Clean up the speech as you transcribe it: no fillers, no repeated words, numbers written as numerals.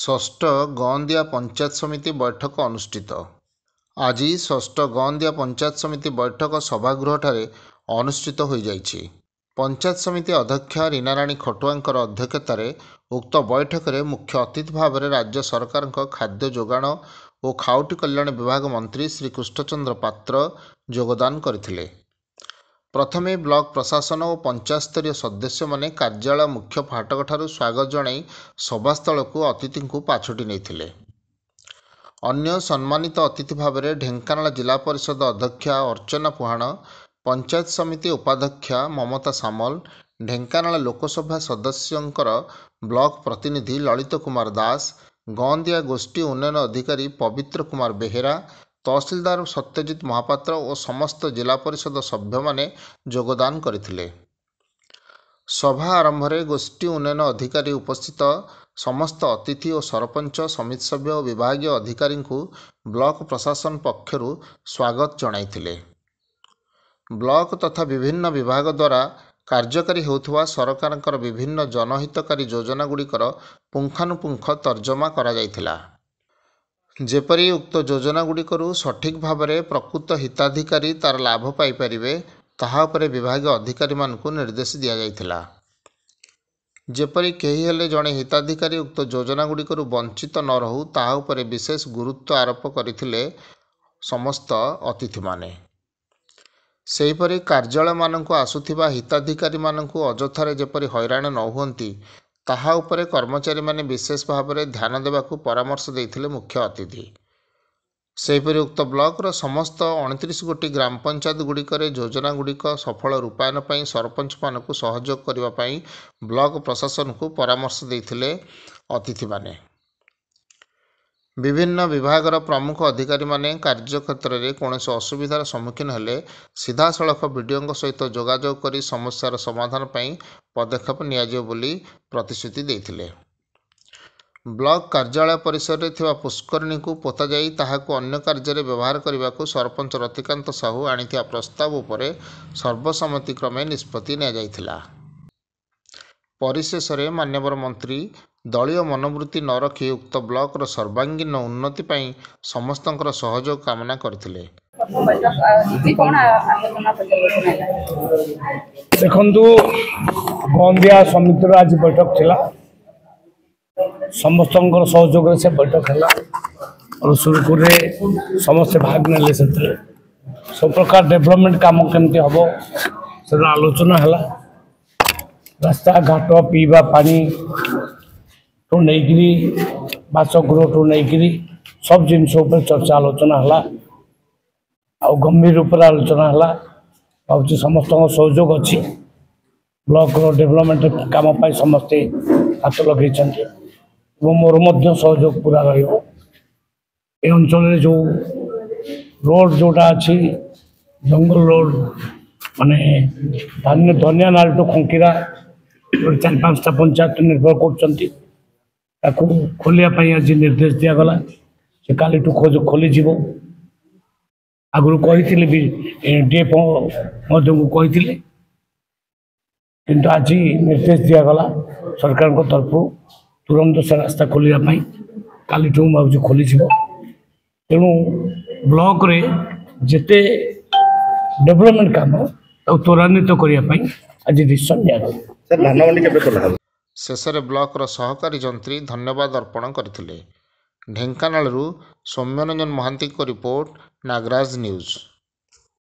ଷଷ୍ଠ ଗଅଁଦିଆ ପଞ୍ଚାୟତ ସମିତି ବୈଠକ ଅନୁଷ୍ଠିତ। ଆଜି ଷଷ୍ଠ ଗଅଁଦିଆ ପଞ୍ଚାୟତ ସମିତି ବୈଠକ ସଭାଗୃହଠାରେ ଅନୁଷ୍ଠିତ ହୋଇଯାଇଛି। ପଞ୍ଚାୟତ ସମିତି ଅଧ୍ୟକ୍ଷା ରୀନାରାଣୀ ଖଟୁଆଙ୍କର ଅଧ୍ୟକ୍ଷତାରେ ଉକ୍ତ ବୈଠକରେ ମୁଖ୍ୟ ଅତିଥି ଭାବରେ ରାଜ୍ୟ ସରକାରଙ୍କ ଖାଦ୍ୟ ଯୋଗାଣ ଓ ଖାଉଟି କଲ୍ୟାଣ ବିଭାଗ ମନ୍ତ୍ରୀ ଶ୍ରୀ କୃଷ୍ଣଚନ୍ଦ୍ର ପାତ୍ର ଯୋଗଦାନ କରିଥିଲେ। ପ୍ରଥମେ ବ୍ଲକ ପ୍ରଶାସନ ଓ ପଞ୍ଚାୟତସ୍ତରୀୟ ସଦସ୍ୟମାନେ କାର୍ଯ୍ୟାଳୟ ମୁଖ୍ୟ ଫାଟକଠାରୁ ସ୍ୱାଗତ ଜଣାଇ ସଭାସ୍ଥଳକୁ ଅତିଥିଙ୍କୁ ପାଛୋଟି ନେଇଥିଲେ। ଅନ୍ୟ ସମ୍ମାନିତ ଅତିଥି ଭାବରେ ଢେଙ୍କାନାଳ ଜିଲ୍ଲା ପରିଷଦ ଅଧ୍ୟକ୍ଷା ଅର୍ଚ୍ଚନା ପୁହାଣ, ପଞ୍ଚାୟତ ସମିତି ଉପାଧ୍ୟକ୍ଷା ମମତା ସାମଲ, ଢେଙ୍କାନାଳ ଲୋକସଭା ସଦସ୍ୟଙ୍କର ବ୍ଲକ ପ୍ରତିନିଧି ଲଳିତ କୁମାର ଦାସ, ଗଅଁଦିଆ ଗୋଷ୍ଠୀ ଉନ୍ନୟନ ଅଧିକାରୀ ପବିତ୍ର କୁମାର ବେହେରା, ତହସିଲଦାର ସତ୍ୟଜିତ ମହାପାତ୍ର ଓ ସମସ୍ତ ଜିଲ୍ଲା ପରିଷଦ ସଭ୍ୟମାନେ ଯୋଗଦାନ କରିଥିଲେ। ସଭା ଆରମ୍ଭରେ ଗୋଷ୍ଠୀ ଉନ୍ନୟନ ଅଧିକାରୀ ଉପସ୍ଥିତ ସମସ୍ତ ଅତିଥି ଓ ସରପଞ୍ଚ, ସମିତି ସଭ୍ୟ ଓ ବିଭାଗୀୟ ଅଧିକାରୀଙ୍କୁ ବ୍ଲକ ପ୍ରଶାସନ ପକ୍ଷରୁ ସ୍ୱାଗତ ଜଣାଇଥିଲେ। ବ୍ଲକ ତଥା ବିଭିନ୍ନ ବିଭାଗ ଦ୍ୱାରା କାର୍ଯ୍ୟକାରୀ ହେଉଥିବା ସରକାରଙ୍କର ବିଭିନ୍ନ ଜନହିତକାରୀ ଯୋଜନାଗୁଡ଼ିକର ପୁଙ୍ଖାନୁପୁଙ୍ଖ ତର୍ଜମା କରାଯାଇଥିଲା। ଯେପରି ଉକ୍ତ ଯୋଜନାଗୁଡ଼ିକରୁ ସଠିକ୍ ଭାବରେ ପ୍ରକୃତ ହିତାଧିକାରୀ ତାର ଲାଭ ପାଇପାରିବେ, ତାହା ଉପରେ ବିଭାଗୀୟ ଅଧିକାରୀମାନଙ୍କୁ ନିର୍ଦ୍ଦେଶ ଦିଆଯାଇଥିଲା। ଯେପରି କେହି ହେଲେ ଜଣେ ହିତାଧିକାରୀ ଉକ୍ତ ଯୋଜନାଗୁଡ଼ିକରୁ ବଞ୍ଚିତ ନ ରହୁ, ତାହା ଉପରେ ବିଶେଷ ଗୁରୁତ୍ୱ ଆରୋପ କରିଥିଲେ ସମସ୍ତ ଅତିଥିମାନେ। ସେହିପରି କାର୍ଯ୍ୟାଳୟମାନଙ୍କୁ ଆସୁଥିବା ହିତାଧିକାରୀମାନଙ୍କୁ ଅଯଥାରେ ଯେପରି ହଇରାଣ ନ ହୁଅନ୍ତି, ତାହା ଉପରେ କର୍ମଚାରୀମାନେ ବିଶେଷ ଭାବରେ ଧ୍ୟାନ ଦେବାକୁ ପରାମର୍ଶ ଦେଇଥିଲେ ମୁଖ୍ୟ ଅତିଥି। ସେହିପରି ଉକ୍ତ ବ୍ଲକର ସମସ୍ତ 29 ଗୋଟି ଗ୍ରାମ ପଞ୍ଚାୟତ ଗୁଡ଼ିକରେ ଯୋଜନାଗୁଡ଼ିକ ସଫଳ ରୂପାୟନ ପାଇଁ ସରପଞ୍ଚମାନଙ୍କୁ ସହଯୋଗ କରିବା ପାଇଁ ବ୍ଲକ ପ୍ରଶାସନକୁ ପରାମର୍ଶ ଦେଇଥିଲେ ଅତିଥିମାନେ। ବିଭିନ୍ନ ବିଭାଗର ପ୍ରମୁଖ ଅଧିକାରୀମାନେ କାର୍ଯ୍ୟକ୍ଷେତ୍ରରେ କୌଣସି ଅସୁବିଧାର ସମ୍ମୁଖୀନ ହେଲେ ସିଧାସଳଖ ବିଡିଓଙ୍କ ସହିତ ଯୋଗାଯୋଗ କରି ସମସ୍ୟାର ସମାଧାନ ପାଇଁ ପଦକ୍ଷେପ ନିଆଯିବ ବୋଲି ପ୍ରତିଶ୍ରୁତି ଦେଇଥିଲେ। ବ୍ଲକ କାର୍ଯ୍ୟାଳୟ ପରିସରରେ ଥିବା ପୁଷ୍କରିଣୀକୁ ପୋତାଯାଇ ତାହାକୁ ଅନ୍ୟ କାର୍ଯ୍ୟରେ ବ୍ୟବହାର କରିବାକୁ ସରପଞ୍ଚ ରତିକାନ୍ତ ସାହୁ ଆଣିଥିବା ପ୍ରସ୍ତାବ ଉପରେ ସର୍ବସମ୍ମତିକ୍ରମେ ନିଷ୍ପତ୍ତି ନିଆଯାଇଥିଲା। ପରିଶେଷରେ ମାନ୍ୟବର ମନ୍ତ୍ରୀ ଦଳୀୟ ମନୋବୃତ୍ତି ନ ରଖି ଉକ୍ତ ବ୍ଲକର ସର୍ବାଙ୍ଗୀନ ଉନ୍ନତି ପାଇଁ ସମସ୍ତଙ୍କର ସହଯୋଗ କାମନା କରିଥିଲେ। ଦେଖନ୍ତୁ, ଗଅଁଦିଆ ସମିତିର ଆଜି ବୈଠକ ଥିଲା। ସମସ୍ତଙ୍କର ସହଯୋଗରେ ସେ ବୈଠକ ହେଲା। ସୁରୁଖୁରୁରେ ସମସ୍ତେ ଭାଗ ନେଲେ। ସେଥିରେ ସବୁ ପ୍ରକାର ଡେଭଲପମେଣ୍ଟ କାମ କେମିତି ହେବ ସେଟା ଆଲୋଚନା ହେଲା। ରାସ୍ତାଘାଟ, ପିଇବା ପାଣିଠୁ ନେଇକିରି ବାସଗୃହଠୁ ନେଇକିରି ସବୁ ଜିନିଷ ଉପରେ ଚର୍ଚ୍ଚା ଆଲୋଚନା ହେଲା। ଆଉ ଗମ୍ଭୀର ଉପରେ ଆଲୋଚନା ହେଲା। ଭାବୁଛି ସମସ୍ତଙ୍କ ସହଯୋଗ ଅଛି। ବ୍ଲକର ଡେଭଲପମେଣ୍ଟ କାମ ପାଇଁ ସମସ୍ତେ ହାତ ଲଗାଇଛନ୍ତି ଏବଂ ମୋର ମଧ୍ୟ ସହଯୋଗ ପୁରା ରହିବ। ଏ ଅଞ୍ଚଳରେ ଯେଉଁ ରୋଡ଼ ଯେଉଁଟା ଅଛି, ଜଙ୍ଗଲ ରୋଡ଼, ମାନେ ଧନିଆ ନାଳଠୁ ଖଙ୍କିରା 4-5ଟା ପଞ୍ଚାୟତ ନିର୍ଭର କରୁଛନ୍ତି, ତାକୁ ଖୋଲିବା ପାଇଁ ଆଜି ନିର୍ଦ୍ଦେଶ ଦିଆଗଲା। ସେ କାଲିଠୁ ଖୋଲିଯିବ। ଆଗରୁ କହିଥିଲି ବି, ଡିଏଫଓ ମଧ୍ୟକୁ କହିଥିଲେ, କିନ୍ତୁ ଆଜି ନିର୍ଦ୍ଦେଶ ଦିଆଗଲା ସରକାରଙ୍କ ତରଫରୁ ତୁରନ୍ତ ସେ ରାସ୍ତା ଖୋଲିବା ପାଇଁ। କାଲିଠୁ ମୁଁ ଭାବୁଛି ଖୋଲିଯିବ। ତେଣୁ ବ୍ଲକରେ ଯେତେ ଡେଭଲପମେଣ୍ଟ କାମ ତାକୁ ତ୍ୱରାନ୍ୱିତ କରିବା ପାଇଁ ଆଜି ଡିସିସନ୍ ନିଆଗଲା। ଶେଷରେ ବ୍ଲକର ସହକାରୀ ଯନ୍ତ୍ରୀ ଧନ୍ୟବାଦ ଅର୍ପଣ କରିଥିଲେ। ଢେଙ୍କାନାଳରୁ ସୌମ୍ୟରଞ୍ଜନ ମହାନ୍ତିଙ୍କ ରିପୋର୍ଟ, ନାଗରାଜ ନ୍ୟୁଜ୍।